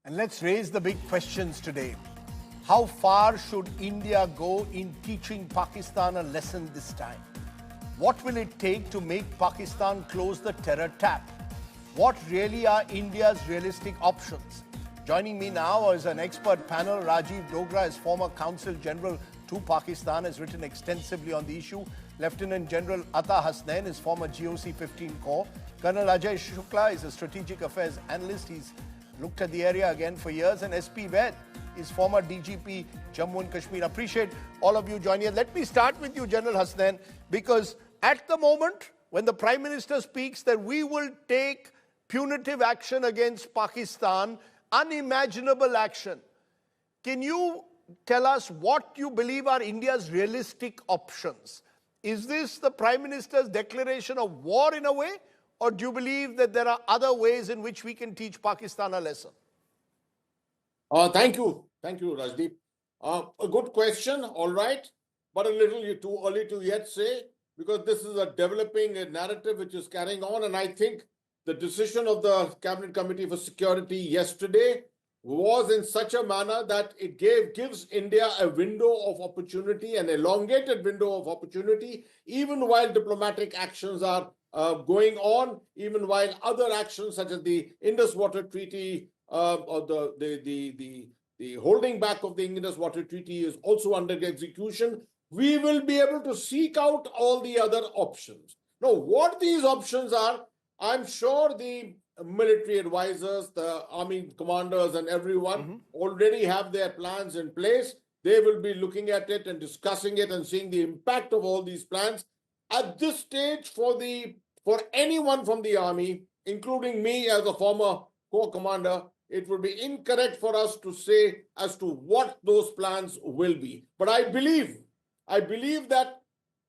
And let's raise the big questions today. How far should India go in teaching Pakistan a lesson this time? What will it take to make Pakistan close the terror tap? What really are India's realistic options? Joining me now is an expert panel. Rajiv Dogra is former Consul General to Pakistan, has written extensively on the issue. Lieutenant General Atta Hasnain is former GOC 15 Corps. Colonel Ajay Shukla is a strategic affairs analyst. He's looked at the area again for years. And SP Ved is former DGP Jammu and Kashmir. Appreciate all of you joining us. Let me start with you, General Hasnain, because at the moment, when the Prime Minister speaks that we will take punitive action against Pakistan, unimaginable action, can you tell us what you believe are India's realistic options? Is this the Prime Minister's declaration of war in a way? Or do you believe that there are other ways in which we can teach Pakistan a lesson? Thank you, Rajdeep. A good question, all right, but a little too early to yet say, because this is a developing narrative which is carrying on. And I think the decision of the Cabinet Committee for Security yesterday was in such a manner that it gives India a window of opportunity, an elongated window of opportunity, even while diplomatic actions are going on, even while other actions such as the Indus Water Treaty or the holding back of the Indus Water Treaty is also under execution. We will be able to seek out all the other options. Now, what these options are, I'm sure the military advisors, the army commanders and everyone already have their plans in place. They will be looking at it and discussing it and seeing the impact of all these plans. At this stage, for anyone from the army, including me as a former corps commander, it would be incorrect for us to say as to what those plans will be. But I believe that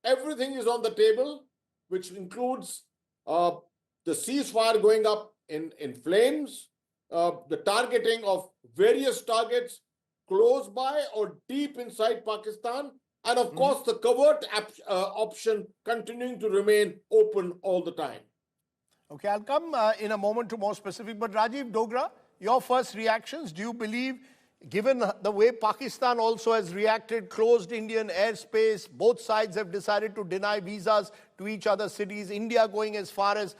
everything is on the table, which includes the ceasefire going up in flames, the targeting of various targets close by or deep inside Pakistan, and of course the covert option continuing to remain open all the time. Okay, I'll come in a moment to more specific, but Rajiv Dogra, your first reactions. Do you believe, given the way Pakistan also has reacted, closed Indian airspace, both sides have decided to deny visas to each other's cities, India going as far as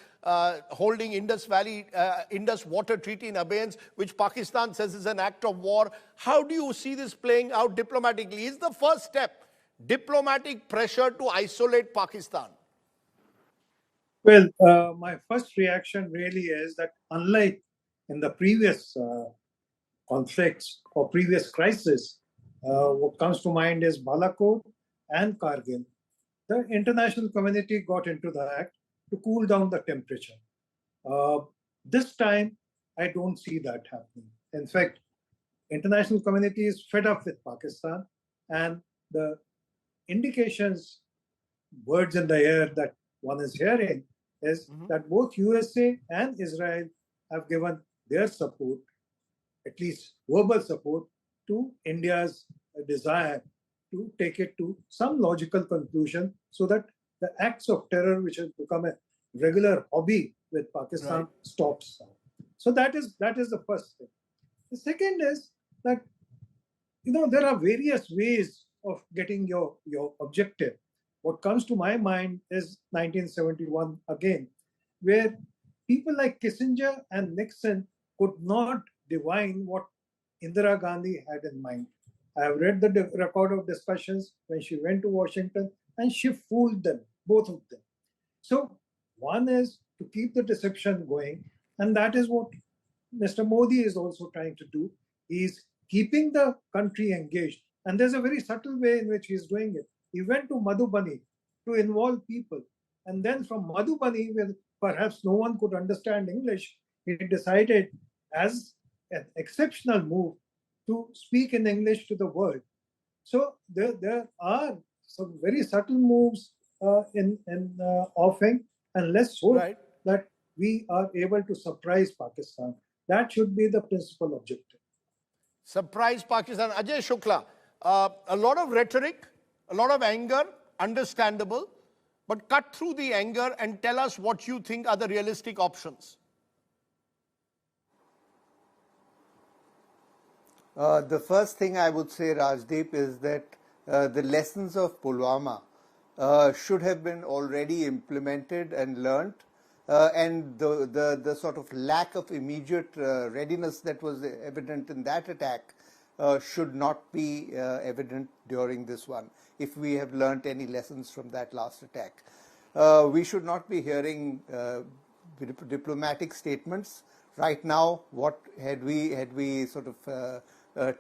holding Indus Water Treaty in abeyance, which Pakistan says is an act of war. How do you see this playing out diplomatically? Is the first step diplomatic pressure to isolate Pakistan? Well, my first reaction really is that unlike in the previous conflicts or previous crisis, what comes to mind is Balakot and Kargil. The international community got into the act to cool down the temperature. This time, I don't see that happening. In fact, international community is fed up with Pakistan, and the indications, words in the air that one is hearing is that both USA and Israel have given their support, at least verbal support, to India's desire to take it to some logical conclusion so that the acts of terror, which has become a regular hobby with Pakistan, stops. So that is the first thing. The second is that, there are various ways of getting your objective. What comes to my mind is 1971 again, where people like Kissinger and Nixon could not divine what Indira Gandhi had in mind. I have read the record of discussions when she went to Washington, and she fooled them, both of them. So one is to keep the deception going, and that is what Mr. Modi is also trying to do. He's keeping the country engaged, and there's a very subtle way in which he's doing it. He went to Madhubani to involve people, and then from Madhubani, where perhaps no one could understand English, he decided, as an exceptional move, to speak in English to the world. So there are some very subtle moves in offing, and let's hope that we are able to surprise Pakistan. That should be the principal objective. Surprise Pakistan. Ajay Shukla, a lot of rhetoric, a lot of anger, understandable, but cut through the anger and tell us what you think are the realistic options. The first thing I would say, Rajdeep, is that the lessons of Pulwama should have been already implemented and learnt, and the sort of lack of immediate readiness that was evident in that attack should not be evident during this one, if we have learnt any lessons from that last attack. We should not be hearing diplomatic statements. Right now, what had we sort of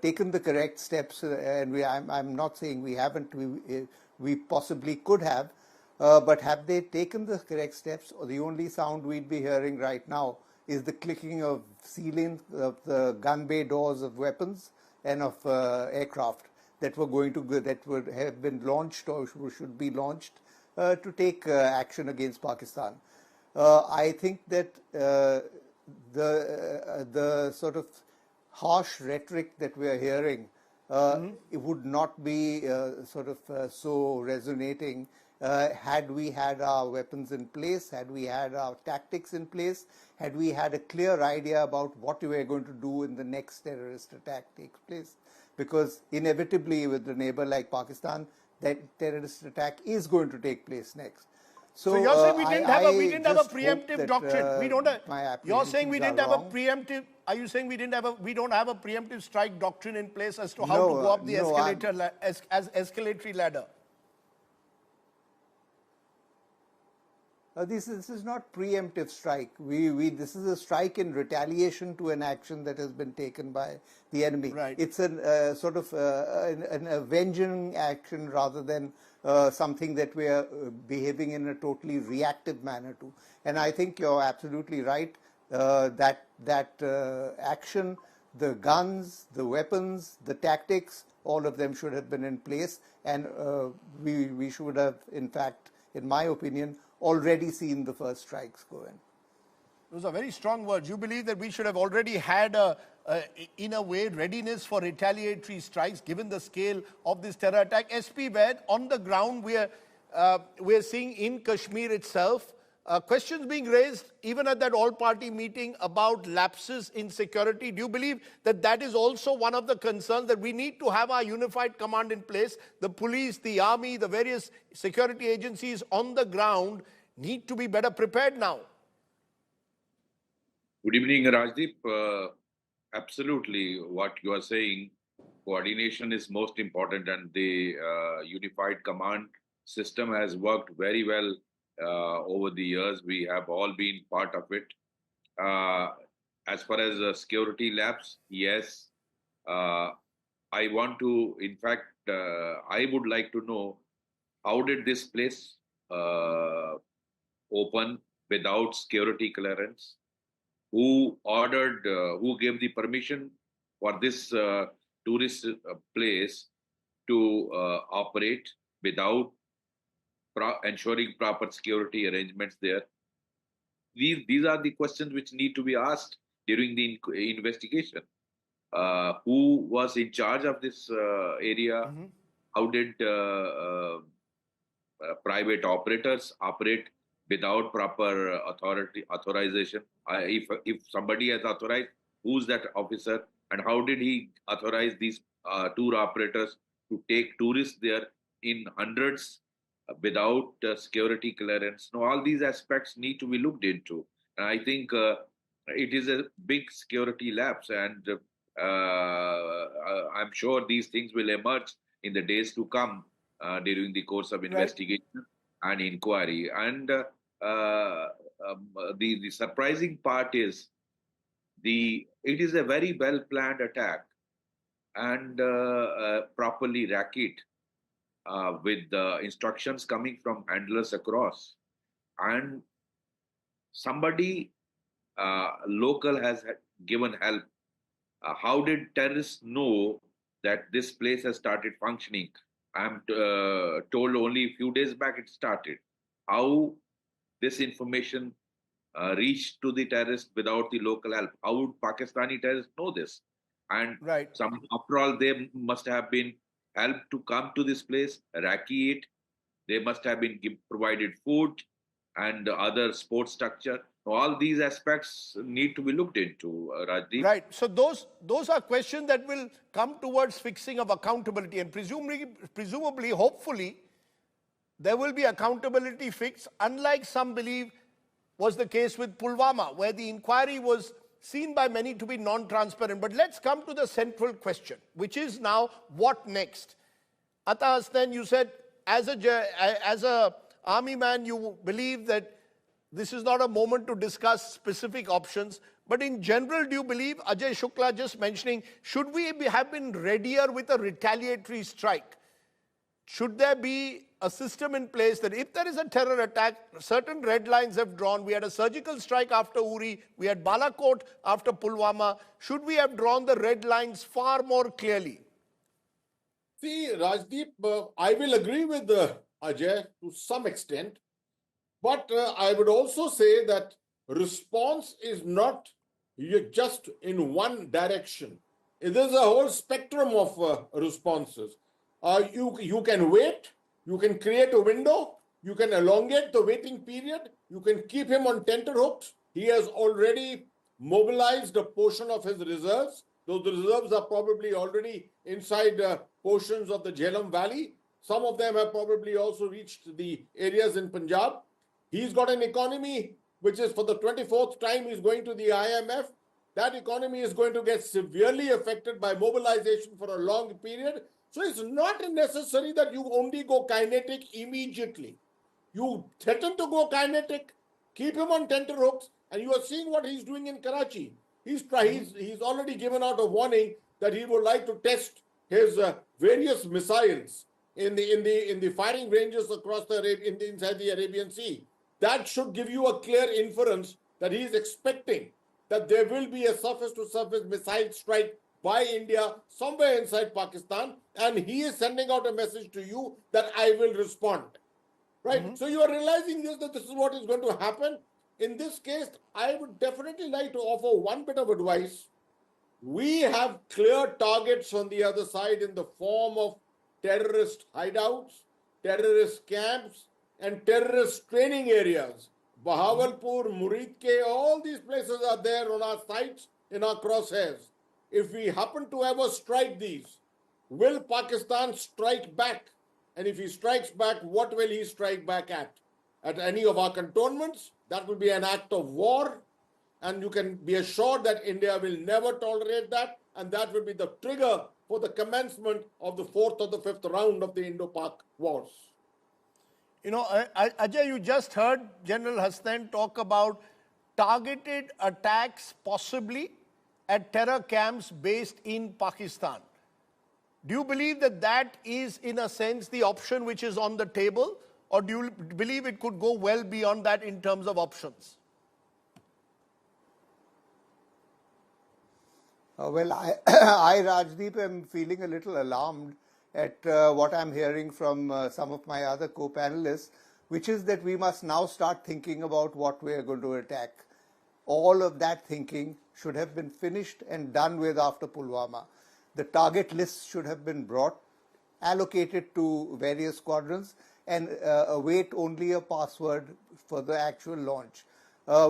taken the correct steps, and I'm not saying we haven't, we possibly could have, but have they taken the correct steps? Or the only sound we'd be hearing right now is the clicking of sealing of the gun bay doors of weapons and of aircraft that would have been launched or should be launched to take action against Pakistan. I think that the sort of harsh rhetoric that we are hearing it would not be so resonating had we had our weapons in place, had we had our tactics in place, had we had a clear idea about what we are going to do in the next terrorist attack takes place. Because inevitably with a neighbor like Pakistan, that terrorist attack is going to take place next. So you're saying we didn't have a preemptive doctrine. We don't have. You're saying we didn't have a preemptive. Are you saying we don't have a preemptive strike doctrine in place as to how to go up the escalatory ladder? This is not preemptive strike. This is a strike in retaliation to an action that has been taken by the enemy. Right. It's an sort of an avenging action rather than something that we are behaving in a totally reactive manner to. And I think you're absolutely right that action, the guns, the weapons, the tactics, all of them should have been in place, and we should have, in fact, in my opinion, already seen the first strikes go in. Those are very strong words. You believe that we should have already had, in a way, readiness for retaliatory strikes, given the scale of this terror attack. SP Ved, on the ground, we're seeing in Kashmir itself, questions being raised, even at that all-party meeting, about lapses in security. Do you believe that that is also one of the concerns, that we need to have our unified command in place? The police, the army, the various security agencies on the ground need to be better prepared now. Good evening, Rajdeep. Absolutely, what you are saying, coordination is most important, and the unified command system has worked very well over the years. We have all been part of it. As far as security lapse, yes. I want to, in fact, I would like to know, how did this place open without security clearance? Who ordered, who gave the permission for this tourist place to operate without ensuring proper security arrangements there? These are the questions which need to be asked during the investigation. Who was in charge of this area? How did private operators operate without proper authorization? If somebody has authorized, who's that officer, and how did he authorize these tour operators to take tourists there in hundreds without security clearance? Now, all these aspects need to be looked into, and I think it is a big security lapse, and I'm sure these things will emerge in the days to come during the course of investigation and inquiry. And the surprising part is it is a very well planned attack and properly racket with the instructions coming from handlers across, and somebody local has given help. How did terrorists know that this place has started functioning? I'm told only a few days back it started. How this information reached to the terrorists without the local help? How would Pakistani terrorists know this? And after all, they must have been helped to come to this place, recce it. They must have been provided food and other support structure. So all these aspects need to be looked into, Rajdeep. Right. So those are questions that will come towards fixing of accountability, and presumably, hopefully, there will be accountability fixed, unlike some believe was the case with Pulwama, where the inquiry was seen by many to be non-transparent. But let's come to the central question, which is now what next? Ata Hasnain, you said as a army man, you believe that this is not a moment to discuss specific options. But in general, do you believe, Ajay Shukla just mentioning, should we have been readier with a retaliatory strike? Should there be a system in place that if there is a terror attack, certain red lines have drawn? We had a surgical strike after Uri, we had Balakot after Pulwama. Should we have drawn the red lines far more clearly? See, Rajdeep, I will agree with Ajay to some extent, but I would also say that response is not just in one direction. There's a whole spectrum of responses. You can wait, you can create a window, you can elongate the waiting period, you can keep him on tenterhooks. He has already mobilized a portion of his reserves. Those reserves are probably already inside portions of the Jhelum Valley. Some of them have probably also reached the areas in Punjab. He's got an economy which is, for the 24th time, he's going to the IMF. That economy is going to get severely affected by mobilization for a long period. So it's not necessary that you only go kinetic immediately. You threaten to go kinetic, keep him on tenterhooks, and you are seeing what he's doing in Karachi. He's already given out a warning that he would like to test his various missiles in the firing ranges across inside the Arabian Sea. That should give you a clear inference that he is expecting that there will be a surface-to-surface missile strike by India somewhere inside Pakistan, and he is sending out a message to you that I will respond. Right? So you are realizing that this is what is going to happen. In this case, I would definitely like to offer one bit of advice. We have clear targets on the other side in the form of terrorist hideouts, terrorist camps, and terrorist training areas. Bahawalpur, Muridke, all these places are there on our sights, in our crosshairs. If we happen to ever strike these, will Pakistan strike back? And if he strikes back, what will he strike back at? At any of our cantonments? That will be an act of war. And you can be assured that India will never tolerate that. And that will be the trigger for the commencement of the fourth or the fifth round of the Indo-Pak wars. You know, Ajay, you just heard General Hasnain talk about targeted attacks possibly at terror camps based in Pakistan. Do you believe that that is, in a sense, the option which is on the table? Or do you believe it could go well beyond that in terms of options? Well, I, Rajdeep, am feeling a little alarmed at what I'm hearing from some of my other co-panelists, which is that we must now start thinking about what we are going to attack. All of that thinking should have been finished and done with after Pulwama. The target lists should have been brought, allocated to various squadrons, and await only a password for the actual launch.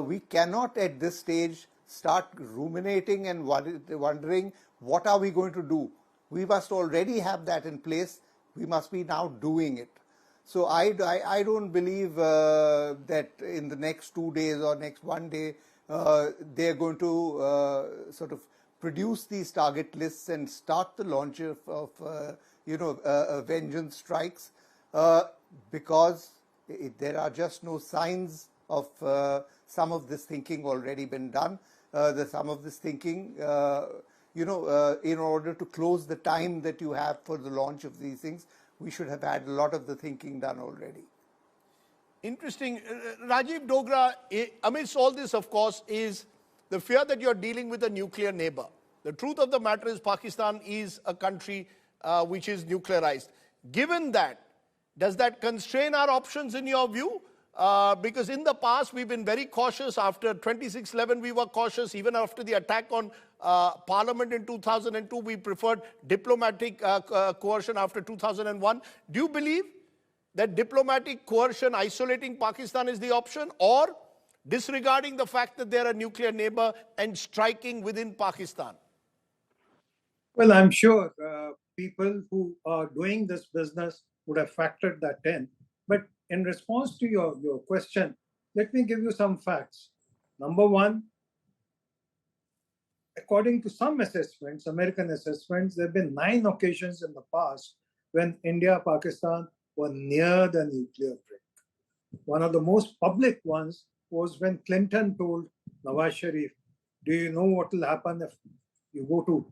We cannot at this stage start ruminating and wondering what are we going to do. We must already have that in place. We must be now doing it. So I don't believe that in the next 2 days or next 1 day they're going to sort of produce these target lists and start the launch of vengeance strikes because there are just no signs of some of this thinking already been done. Some of this thinking, in order to close the time that you have for the launch of these things, we should have had a lot of the thinking done already. Interesting. Rajiv Dogra, amidst all this, of course, is the fear that you're dealing with a nuclear neighbor. The truth of the matter is Pakistan is a country which is nuclearized. Given that, does that constrain our options in your view? Because in the past, we've been very cautious. After 26/11, we were cautious. Even after the attack on Parliament in 2002, we preferred diplomatic coercion after 2001. Do you believe that diplomatic coercion isolating Pakistan is the option? Or disregarding the fact that they're a nuclear neighbor and striking within Pakistan? Well, I'm sure people who are doing this business would have factored that in. But in response to your question, let me give you some facts. Number one, according to some assessments, American assessments, there have been 9 occasions in the past when India, Pakistan were near the nuclear brink. One of the most public ones was when Clinton told Nawaz Sharif, do you know what will happen if you go to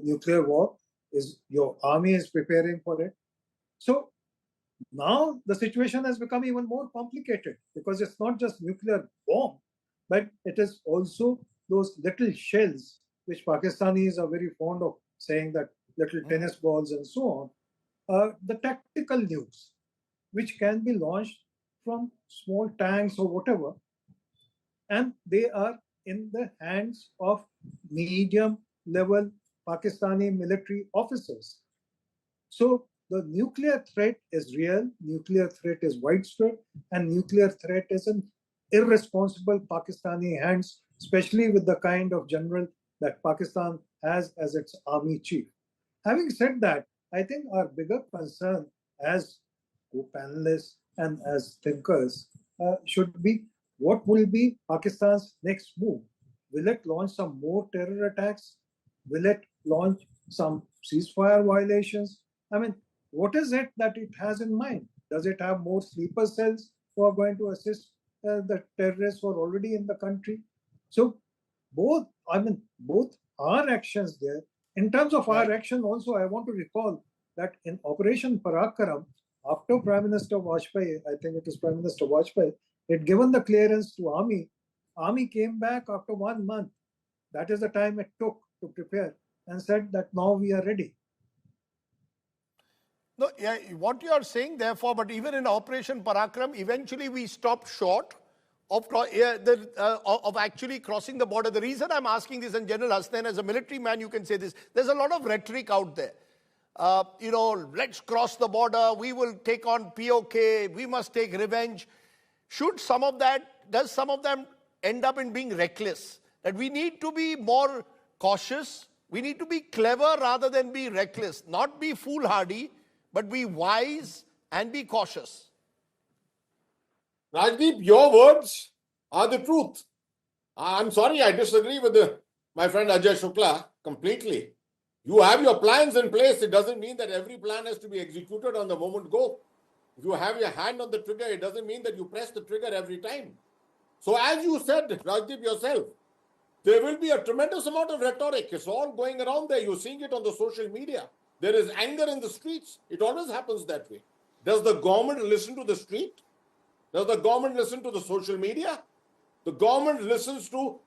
nuclear war? Is your army is preparing for it? So now the situation has become even more complicated because it's not just nuclear bomb, but it is also those little shells, which Pakistanis are very fond of saying that little tennis balls and so on, the tactical nukes, which can be launched from small tanks or whatever, and they are in the hands of medium level Pakistani military officers. So the nuclear threat is real, nuclear threat is widespread, and nuclear threat is in irresponsible Pakistani hands, especially with the kind of general that Pakistan has as its army chief. Having said that, I think our bigger concern as co-panelists and as thinkers should be what will be Pakistan's next move? Will it launch some more terror attacks? Will it launch some ceasefire violations? I mean, what is it that it has in mind? Does it have more sleeper cells who are going to assist the terrorists who are already in the country? So both our actions there. In terms of our action also, I want to recall that in Operation Parakaram, after Prime Minister Vajpayee, I think it was Prime Minister Vajpayee, had given the clearance to army. Army came back after 1 month. That is the time it took to prepare and said that now we are ready. No, yeah, what you are saying, therefore, but even in Operation Parakram, eventually we stopped short of actually crossing the border. The reason I'm asking this, and General Hasnain, as a military man, you can say this, there's a lot of rhetoric out there. Let's cross the border, we will take on POK, we must take revenge. Does some of them end up in being reckless? That we need to be more cautious, we need to be clever rather than be reckless, not be foolhardy, but be wise and be cautious. Rajdeep, your words are the truth. I'm sorry, I disagree with my friend Ajay Shukla completely. You have your plans in place. It doesn't mean that every plan has to be executed on the moment go. If you have your hand on the trigger, it doesn't mean that you press the trigger every time. So as you said, Rajdeep, yourself, there will be a tremendous amount of rhetoric. It's all going around there. You're seeing it on the social media. There is anger in the streets. It always happens that way. Does the government listen to the street? Does the government listen to the social media? The government listens to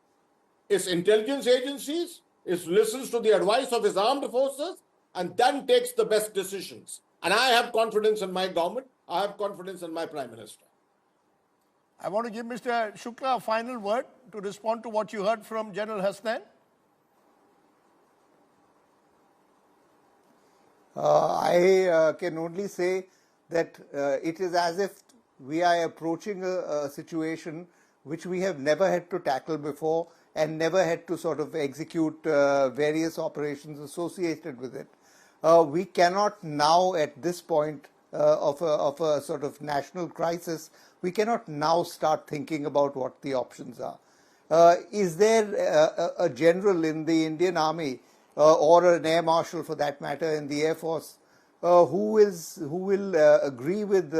its intelligence agencies, it listens to the advice of its armed forces, and then takes the best decisions. And I have confidence in my government. I have confidence in my Prime Minister. I want to give Mr. Shukla a final word to respond to what you heard from General Hasnain. I can only say that it is as if we are approaching a situation which we have never had to tackle before and never had to sort of execute various operations associated with it. We cannot now, at this point of a sort of national crisis, we cannot now start thinking about what the options are. Is there a general in the Indian Army or an air marshal, for that matter, in the Air Force who will agree with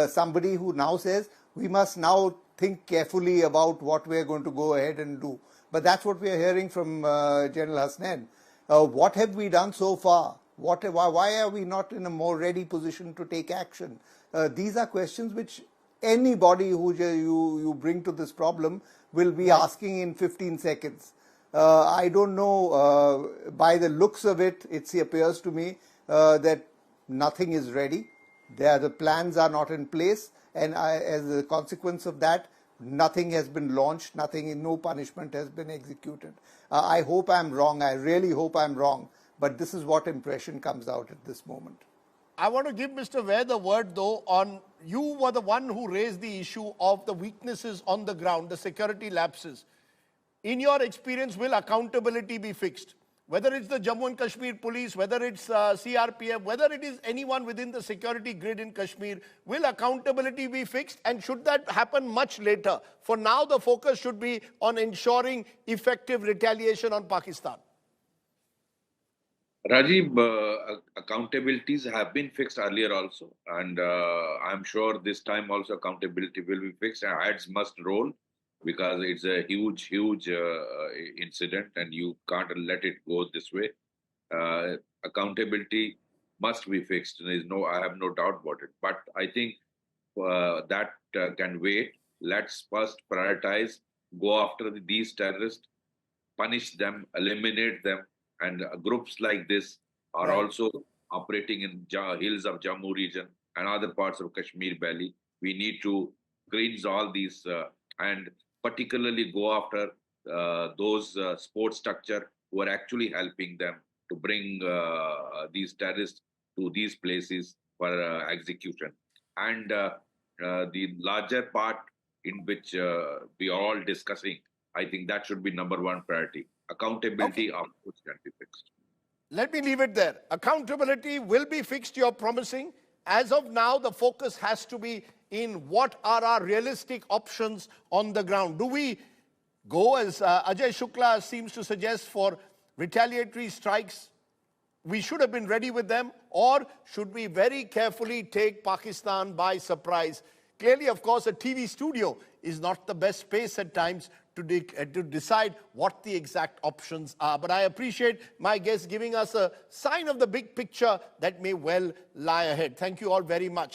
somebody who now says we must now think carefully about what we're going to go ahead and do? But that's what we're hearing from General Hasnain. What have we done so far? Why are we not in a more ready position to take action? These are questions which anybody who you bring to this problem will be asking in 15 seconds. I don't know, by the looks of it, it appears to me that nothing is ready. The plans are not in place, and as a consequence of that, nothing has been launched, no punishment has been executed. I hope I'm wrong, I really hope I'm wrong, but this is what impression comes out at this moment. I want to give Mr. Ware the word, though, on you were the one who raised the issue of the weaknesses on the ground, the security lapses. In your experience, will accountability be fixed? Whether it's the Jammu and Kashmir police, whether it's CRPF, whether it is anyone within the security grid in Kashmir, will accountability be fixed? And should that happen much later? For now, the focus should be on ensuring effective retaliation on Pakistan. Rajiv, accountabilities have been fixed earlier also, and I'm sure this time also accountability will be fixed. Heads must roll because it's a huge, huge incident, and you can't let it go this way. Accountability must be fixed. I have no doubt about it. But I think that can wait. Let's first prioritize, go after these terrorists, punish them, eliminate them. And groups like this are also operating in hills of Jammu region and other parts of Kashmir Valley. We need to cleanse all these and particularly go after those support structure who are actually helping them to bring these terrorists to these places for execution. And the larger part in which we are all discussing, I think that should be number one priority. Accountability, of course, can be fixed. Let me leave it there. Accountability will be fixed, you're promising. As of now, the focus has to be in what are our realistic options on the ground. Do we go, as Ajay Shukla seems to suggest, for retaliatory strikes? We should have been ready with them, or should we very carefully take Pakistan by surprise? Clearly, of course, a TV studio is not the best space at times to decide what the exact options are. But I appreciate my guests giving us a sign of the big picture that may well lie ahead. Thank you all very much.